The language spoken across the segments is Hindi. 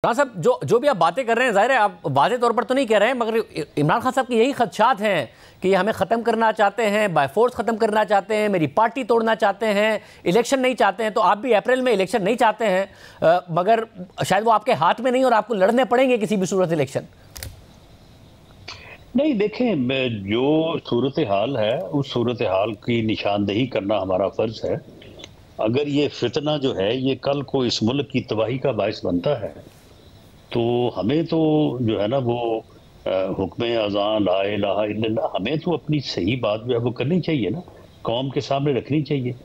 राना साहब, जो जो भी आप बातें कर रहे हैं, जाहिर है आप वाज़े तौर पर तो नहीं कह रहे हैं, मगर इमरान खान साहब के यही खदशात हैं कि ये हमें ख़त्म करना चाहते हैं, बाय फोर्स ख़त्म करना चाहते हैं, मेरी पार्टी तोड़ना चाहते हैं, इलेक्शन नहीं चाहते हैं। तो आप भी अप्रैल में इलेक्शन नहीं चाहते हैं, मगर शायद वो आपके हाथ में नहीं और आपको लड़ने पड़ेंगे किसी भी सूरत इलेक्शन। नहीं, देखें, जो सूरत हाल है उस सूरत हाल की निशानदेही करना हमारा फर्ज है। अगर ये फितना जो है ये कल को इस मुल्क की तबाही का बायस बनता है तो हमें तो जो है ना वो हुक्म अज़ान ला इलाहा इल्लल्लाह, हमें तो अपनी सही बात जो है वो करनी चाहिए ना, कौम के सामने रखनी चाहिए।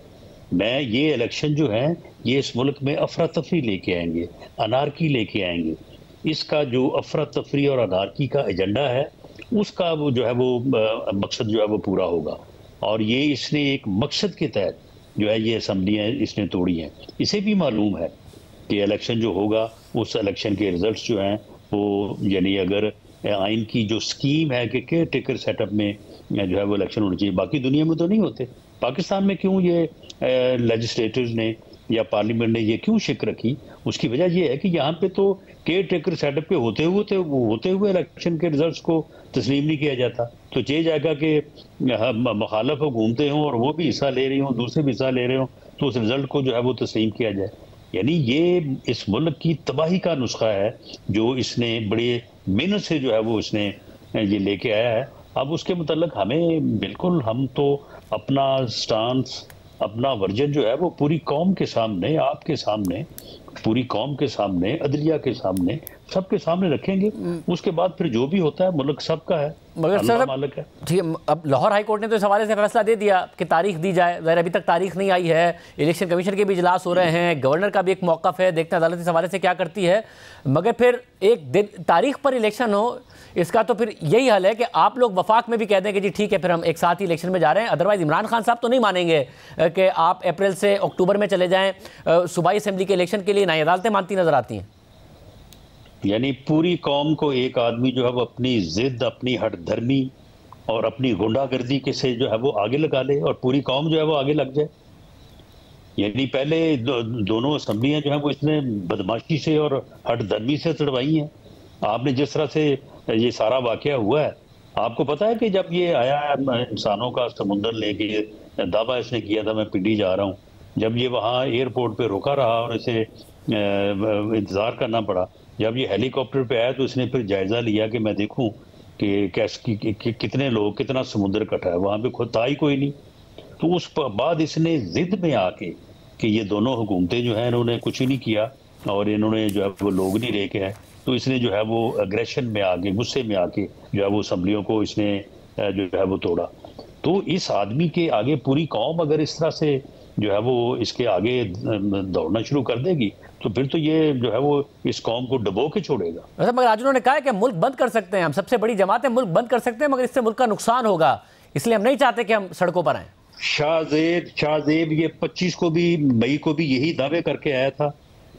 मैं ये इलेक्शन जो है ये इस मुल्क में अफरा तफरी लेके आएंगे, अनारकी लेके आएंगे। इसका जो अफरा तफरी और अनारकी का एजेंडा है उसका वो जो है वो मकसद जो है वो पूरा होगा। और ये इसने एक मकसद के तहत जो है ये असम्बलियाँ इसने तोड़ी हैं। इसे भी मालूम है कि इलेक्शन जो होगा उस इलेक्शन के रिजल्ट्स जो हैं वो, यानी अगर आइन की जो स्कीम है कि केयर टेकर सेटअप में जो है वो इलेक्शन होने चाहिए, बाकी दुनिया में तो नहीं होते। पाकिस्तान में क्यों ये लेजिस्लेटर्स ने या पार्लियामेंट ने ये क्यों शिक रखी? उसकी वजह ये है कि यहाँ पे तो केयर टेकर सेटअप पे होते हुए इलेक्शन के रिजल्ट्स को तस्लीम नहीं किया जाता। तो ये जाएगा कि मुखालफ घूमते हों और वो भी हिस्सा ले रही हों, दूसरे भी हिस्सा ले रहे हों, तो उस रिजल्ट को जो है वो तस्लीम किया जाए। यानी ये इस मुल्क की तबाही का नुस्खा है जो इसने बड़े मेहनत से जो है वो इसने ये लेके आया है। अब उसके मुतल्लिक हमें बिल्कुल, हम तो अपना स्टांस, अपना वर्जन जो है वो पूरी कौम के सामने, आपके सामने, पूरी कौम के सामने, अदलिया के सामने, सबके सामने रखेंगे। उसके बाद फिर जो भी होता है मुल्क सबका है, मगर सर मालिक है। ठीक है, अब लाहौर हाई कोर्ट ने तो इस हवाले से फैसला दे दिया कि तारीख दी जाए। ज़ाहिर अभी तक तारीख नहीं आई है, इलेक्शन कमीशन के भी इजलास हो रहे हैं, गवर्नर का भी एक मौक़िफ़ है, देखते हैं अदालत इस हवाले से क्या करती है। मगर फिर एक दिन तारीख पर इलेक्शन हो, इसका तो फिर यही हल है कि आप लोग वफाक में भी कह दें कि जी ठीक है फिर हम एक साथ ही इलेक्शन में जा रहे हैं। अदरवाइज़ इमरान खान साहब तो नहीं मानेंगे कि आप अप्रैल से अक्टूबर में चले जाएँ। सूबाई असम्बली के इलेक्शन के लिए नई अदालतें मानती नज़र आती हैं। यानी पूरी कौम को एक आदमी जो है वो अपनी जिद, अपनी हठधर्मी और अपनी गुंडागर्दी के से जो है वो आगे लगा ले और पूरी कौम जो है वो आगे लग जाए। यानी पहले दोनों असम्बलियां जो है वो इसने बदमाशी से और हठधर्मी से तड़वाई हैं। आपने जिस तरह से ये सारा वाकया हुआ है, आपको पता है कि जब ये आया इंसानों का समुंदर लेके, दावा इसने किया था मैं पिंडी जा रहा हूँ, जब ये वहाँ एयरपोर्ट पे रुका रहा और इसे इंतजार करना पड़ा, जब ये हेलीकॉप्टर पे आया तो इसने फिर जायजा लिया कि मैं देखूं कि कितने लोग, कितना समुद्र इकट्ठा है। वहां पे खुद था ही कोई नहीं। तो उस बाद इसने जिद में आके कि ये दोनों हुकूमतें जो हैं इन्होंने कुछ ही नहीं किया और इन्होंने जो है वो लोग नहीं लेके आए, तो इसने जो है वो अग्रेशन में आके, गुस्से में आके जो है वो असम्बलियों को इसने जो है वो तोड़ा। तो इस आदमी के आगे पूरी कौम अगर इस तरह से जो है वो इसके आगे दौड़ना शुरू कर देगी तो फिर तो ये जो है वो इस कौम को डबो के छोड़ेगा। मगर आज उन्होंने कहा है कि मुल्क बंद कर सकते हैं, हम सबसे बड़ी जमात है, मुल्क बंद कर सकते हैं, मगर इससे मुल्क का नुकसान होगा, इसलिए हम नहीं चाहते कि हम सड़कों पर आए। शाहजेब ये 25 को भी, मई को भी यही दावे करके आया था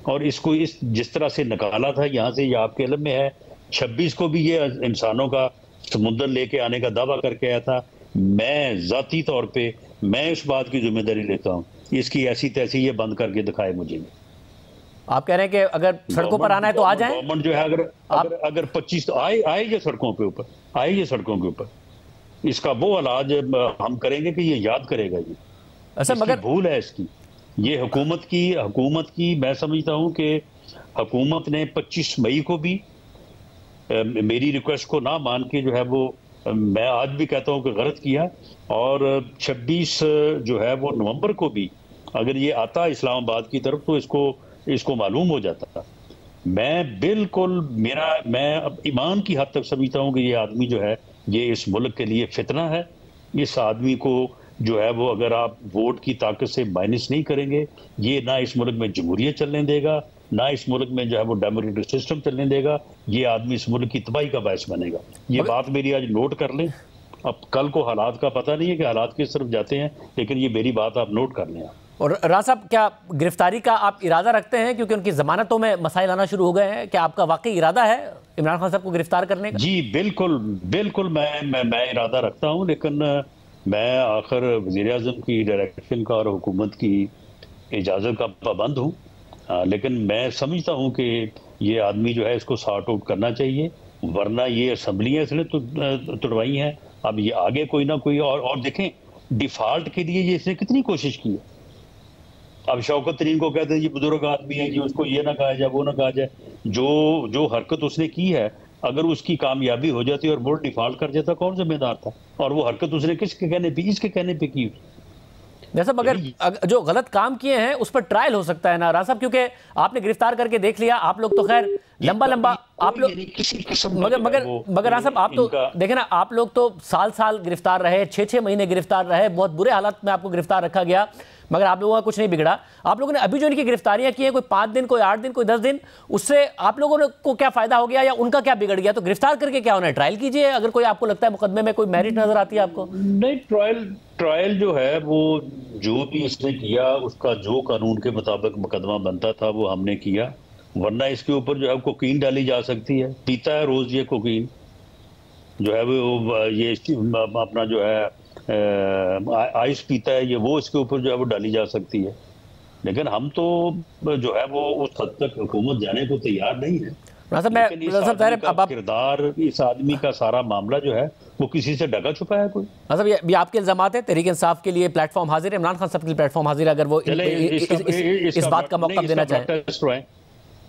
और इसको इस जिस तरह से निकाला था यहाँ से, ये आपके इल्म में है। 26 को भी ये इंसानों का समुद्र लेके आने का दावा करके आया था। मैं जाती तौर पे मैं इस बात की जिम्मेदारी लेता हूँ, इसकी ऐसी तैसी ये बंद करके दिखाए मुझे। आप कह रहे हैं कि अगर सड़कों पर आना है तो आ जाए। गवर्नमेंट जो है अगर 25 आए ये सड़कों पे ऊपर, आए ये सड़कों के ऊपर, इसका वो इलाज हम करेंगे कि ये याद करेगा। ये अच्छा, मगर भूल है इसकी, ये हुकूमत की मैं समझता हूँ कि हुकूमत ने 25 मई को भी मेरी रिक्वेस्ट को ना मान के जो है वो, मैं आज भी कहता हूँ कि गलत किया। और 26 जो है वो नवंबर को भी अगर ये आता इस्लामाबाद की तरफ तो इसको मालूम हो जाता। मैं बिल्कुल मैं अब ईमान की हद तक समझता हूँ कि ये आदमी जो है ये इस मुल्क के लिए फितना है। इस आदमी को जो है वो अगर आप वोट की ताकत से माइनस नहीं करेंगे, ये ना इस मुल्क में जमहूरियत चलने देगा, ना इस मुल्क में जो है वो डेमोक्रेटिक सिस्टम चलने देगा। ये आदमी इस मुल्क की तबाही का बायस बनेगा। ये बात मेरी आज नोट कर लें। अब कल को हालात का पता नहीं है कि हालात किस तरफ जाते हैं, लेकिन ये मेरी बात आप नोट कर लें। और राना साहब, क्या गिरफ्तारी का आप इरादा रखते हैं, क्योंकि उनकी जमानतों में मसाइल आना शुरू हो गए हैं? क्या आपका वाकई इरादा है इमरान खान साहब को गिरफ्तार करने का? जी बिल्कुल मैं इरादा रखता हूँ, लेकिन मैं आखिर वज़ीर आज़म की डायरेक्शन का और हुकूमत की इजाज़त का पाबंद हूँ। लेकिन मैं समझता हूँ कि ये आदमी जो है इसको सॉर्ट आउट करना चाहिए, वरना ये असेंबलियां इसने तुड़वाई हैं। अब ये आगे कोई ना कोई और देखें, डिफॉल्ट के लिए ये इसने कितनी कोशिश की है। अब शौकत तरीन को कहते हैं ये बुजुर्ग आदमी है, कि उसको ये ना कहा जाए, वो ना कहा जाए। जो हरकत उसने की है, अगर उसकी कामयाबी हो जाती और बोर्ड डिफॉल्ट कर जाता, कौन जिम्मेदार था? और वो हरकत उसने किसके कहने पे, इसके कहने पे की। जैसा मगर जो गलत काम किए हैं उस पर ट्रायल हो सकता है ना राज साहब, क्योंकि आपने गिरफ्तार करके देख लिया, आप लोग तो खैर लंबा आप लोग, मगर राज साहब आप तो देखें ना, आप लोग तो साल गिरफ्तार रहे, 6 महीने गिरफ्तार रहे, बहुत बुरे हालात में आपको गिरफ्तार रखा गया, मगर आप लोगों का कुछ नहीं बिगड़ा। आप लोगों ने अभी जो इनकी गिरफ्तारियां की हैं, कोई 5 दिन, कोई 8 दिन, कोई 10 दिन, उससे आप लोगों को क्या फायदा हो गया या उनका क्या बिगड़ गया? तो गिरफ्तार करके क्या होना है? ट्रायल कीजिए, अगर कोई आपको लगता है मुकदमे में कोई मेरिट नजर आती है आपको। नहीं, ट्रायल जो है वो जो भी इसने किया उसका जो कानून के मुताबिक मुकदमा बनता था वो हमने किया, वरना इसके ऊपर जो है कोकीन डाली जा सकती है। पीता है रोज ये कोकीन जो है वो, ये अपना जो है आइस पीता है ये, वो इसके ऊपर जो है वो डाली जा सकती है। लेकिन हम तो जो है वो उस हद तक हुकूमत जाने को तैयार नहीं है। किरदार, इस आदमी का सारा मामला जो है वो किसी से ढका छुपा है कोई। मतलब ये आपके इल्जामात है, तहरीक इंसाफ के लिए प्लेटफॉर्म हाजिर है, इमरान खान साहब के लिए प्लेटफॉर्म हाजिर है, अगर वो इस बात का मौका देना चाहे।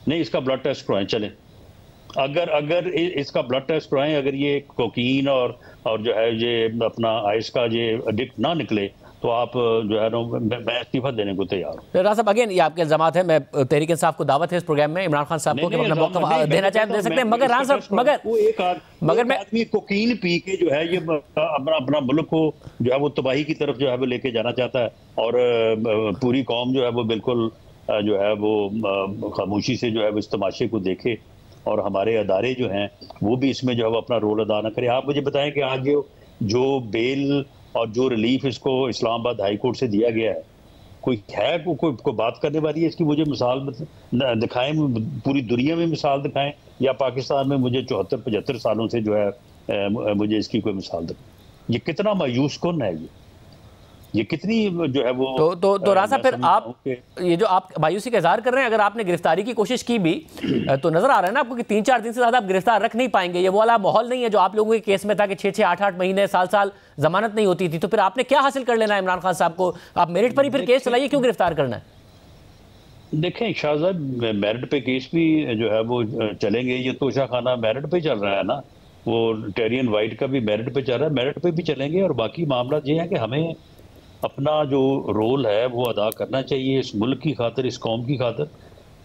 नहीं, इसका ब्लड टेस्ट करवाएं, चले। अगर इसका ब्लड टेस्ट करवाएं, अगर ये कोकीन और जो है ये अपना आइस का ये एडिक्ट ना निकले, तो आप जो है ना, मैं इस्तीफा देने को तैयार हूँ। राज साहब अगेन ये आपके इल्जामात है, मैं तहरीक इंसाफ को दावत है इस प्रोग्राम में, इमरान खान साहब को अपना मौका देना चाहे दे सकते हैं, मगर राज साहब मगर मैं आदमी कोकीन पी के जो है ये अपना मुल्क को जो है वो तबाही की तरफ जो है वो लेके जाना चाहता है, और पूरी कौम जो है वो बिल्कुल जो है वो खामोशी से जो है वो इस तमाशे को देखे, और हमारे अदारे जो हैं वो भी इसमें जो है वो अपना रोल अदा न करें। आप मुझे बताएं कि आज जो बेल और जो रिलीफ इसको इस्लामाबाद हाई कोर्ट से दिया गया है, कोई है कोई बात करने वाली है इसकी? मुझे मिसाल दिखाएं, पूरी दुनिया में मिसाल दिखाएं, या पाकिस्तान में मुझे 74-75 सालों से जो है मुझे इसकी कोई मिसाल दिखाएं। ये कितना मायूस कौन है, ये कितनी जो है वो तो राजा, फिर आप ये जो आप मायूसी का इजहार कर रहे हैं, अगर आपने गिरफ्तारी की कोशिश की भी तो नजर आ रहा है ना आपको कि 3-4 दिन से ज्यादा आप गिरफ्तार रख नहीं पाएंगे। ये वो वाला माहौल नहीं है जो आप लोगों के केस में था कि 6-6, 8-8 महीने, साल जमानत नहीं होती थी। तो फिर आपने क्या हासिल कर लेना है इमरान खान साहब को? आप मेरिट पर ही फिर केस चलाइए, क्यों गिरफ्तार करना है? देखें शाहजाद, मेरिट पे केस भी जो है वो चलेंगे। ये तोशा खाना मेरिट पे चल रहा है ना, वो टेरियन वाइट का भी मेरिट पे चल रहा है, मेरिट पे भी चलेंगे। और बाकी मामला ये है कि हमें अपना जो रोल है वो अदा करना चाहिए इस मुल्क की खातिर, इस कौम की खातिर।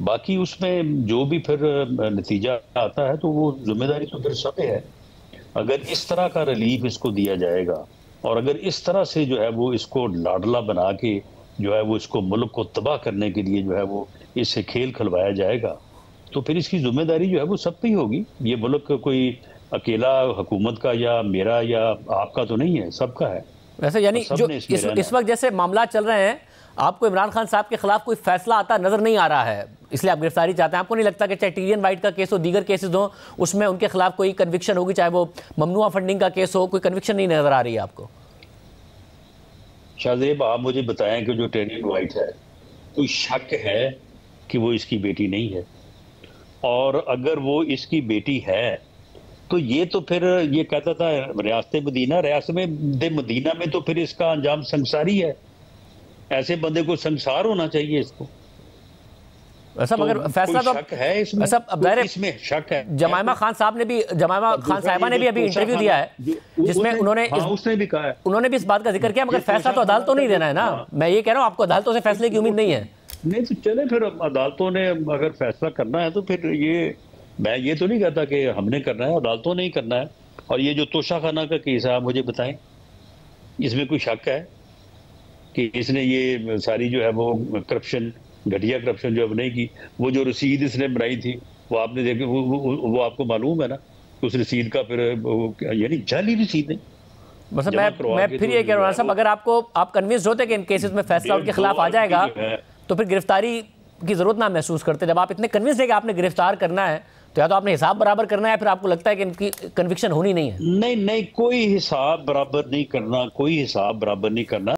बाकी उसमें जो भी फिर नतीजा आता है तो वो जिम्मेदारी तो फिर सब है। अगर इस तरह का रिलीफ इसको दिया जाएगा, और अगर इस तरह से जो है वो इसको लाडला बना के जो है वो इसको मुल्क को तबाह करने के लिए जो है वो इससे खेल खिलवाया जाएगा, तो फिर इसकी जिम्मेदारी जो है वो सब पे ही होगी। ये मुल्क कोई अकेला हुकूमत का या मेरा या आपका तो नहीं है, सबका है। वैसे यानी जो इस वक्त जैसे मामला चल रहे हैं, आपको इमरान खान साहब के खिलाफ कोई फैसला आता नजर नहीं आ रहा है, इसलिए आप गिरफ्तारी चाहते हैं? आपको नहीं लगता कि चाहे टेरियन वाइट का केस हो, दीगर केसेस हो, उसमें उनके खिलाफ कोई कन्विक्शन होगी? चाहे वो ममनुआ फंडिंग का केस हो, कोई कन्विक्शन नहीं नजर आ रही है आपको? शाहजेब, आप मुझे बताएं कि जो टेरियन वाइट है, कोई शक है कि वो इसकी बेटी नहीं है? और अगर वो इसकी बेटी है तो ये तो फिर ये कहता था रियासत मदीना में तो फिर इसका अंजाम संसारी है। ऐसे बंदे को संसार होना चाहिए इसको। ऐसा तो मगर फैसला तो शक है इसमें, इसमें शक है। जमाइमा खान साहिबा ने भी अभी इंटरव्यू दिया है जिसमें उसने भी कहा है, उन्होंने भी इस बात का जिक्र किया, मगर फैसला तो अदालतों नहीं देना है ना। मैं ये कह रहा हूँ, आपको अदालतों से फैसले की उम्मीद नहीं है? नहीं तो चले, फिर अदालतों ने अगर फैसला करना है तो फिर ये, मैं ये तो नहीं कहता कि हमने करना है, अदालतों ने ही करना है। और ये जो तोशा खाना का केस है, आप मुझे बताएं, इसमें कोई शक है कि इसने ये सारी जो है वो करप्शन, घटिया करप्शन जो अब नहीं की? वो जो रसीद इसने बनाई थी वो आपने देखी, वो आपको मालूम है ना, उस रसीद का फिर यानी जाली रसीद नहीं। मतलब मैं फिर ये कह रहा हूँ साहब, अगर आप कन्विंस होते कि इन केसेस में फैसला उनके खिलाफ आ जाएगा तो फिर गिरफ्तारी की जरूरत ना महसूस करते। जब आप इतने कन्विंस है कि आपने गिरफ्तार करना है, तो या तो आपने हिसाब बराबर करना है, फिर आपको लगता है कि इनकी कन्विक्शन होनी नहीं है। नहीं, कोई हिसाब बराबर नहीं करना, कोई हिसाब बराबर नहीं करना।